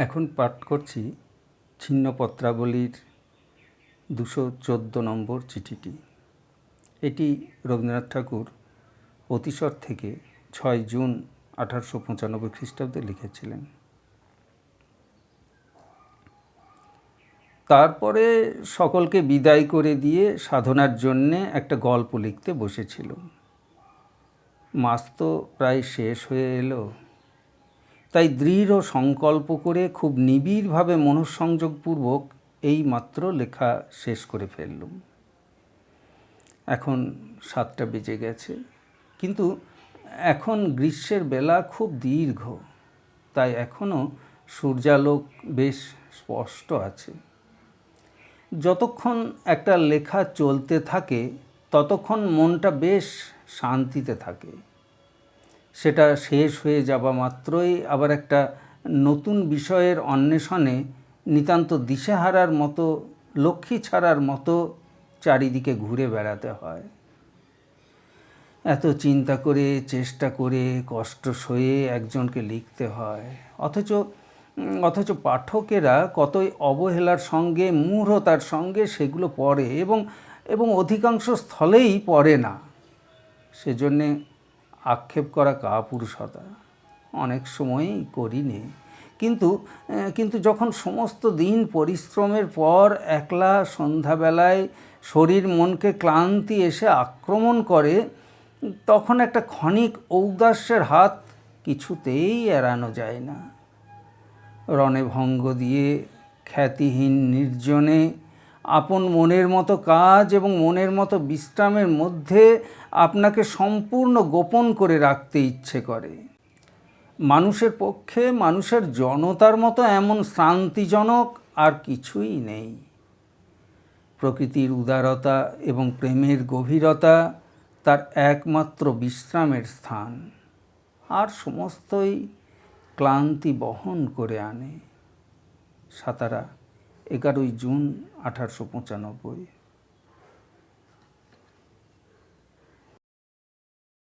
এখন পাঠ করছি ছিন্নপত্রাবলীর 214 নম্বর চিঠিটি। এটি রবীন্দ্রনাথ ঠাকুর অতিশর থেকে 6 জুন 1895 খ্রিস্টাব্দে লিখেছিলেন। তারপরে সকলকে বিদায় করে দিয়ে সাধনার জন্যে একটা গল্প লিখতে বসেছিল। মাস তো প্রায় শেষ হয়ে এলো, তাই দৃঢ় সংকল্প করে খুব নিবিড়ভাবে মনঃসংযোগপূর্বক এই মাত্র লেখা শেষ করে ফেললুম। এখন 7টা বেজে গেছে, কিন্তু এখন গ্রীষ্মের বেলা খুব দীর্ঘ, তাই এখনও সূর্যালোক বেশ স্পষ্ট আছে। যতক্ষণ একটা লেখা চলতে থাকে ততক্ষণ মনটা বেশ শান্তিতে থাকে। সেটা শেষ হয়ে যাওয়া মাত্রই আবার একটা নতুন বিষয়ের অন্বেষণে নিতান্ত দিশেহারার মতো, লক্ষ্মী ছাড়ার মতো চারিদিকে ঘুরে বেড়াতে হয়। এত চিন্তা করে, চেষ্টা করে, কষ্ট সয়ে একজনকে লিখতে হয়, অথচ পাঠকেরা কতই অবহেলার সঙ্গে, মূঢ়তার সঙ্গে সেগুলো পড়ে এবং অধিকাংশ স্থলেই পড়ে না। সেজন্যে আক্ষেপ করা কাপুরুষতা, অনেক সময়ই করিনি। কিন্তু যখন সমস্ত দিন পরিশ্রমের পর একলা সন্ধ্যাবেলায় শরীর মনকে ক্লান্তি এসে আক্রমণ করে, তখন একটা ক্ষণিক ঔদাস্যের হাত কিছুতেই এড়ানো যায় না। রণে ভঙ্গ দিয়ে খ্যাতিহীন নির্জনে আপন মনের মতো কাজ এবং মনের মতো বিশ্রামের মধ্যে আপনাকে সম্পূর্ণ গোপন করে রাখতে ইচ্ছে করে। মানুষের পক্ষে, মানুষের জনতার মতো এমন শান্তিজনক আর কিছুই নেই। প্রকৃতির উদারতা এবং প্রেমের গভীরতা তার একমাত্র বিশ্রামের স্থান, আর সমস্তই ক্লান্তি বহন করে আনে। সাতারা, 11 জুন 1895।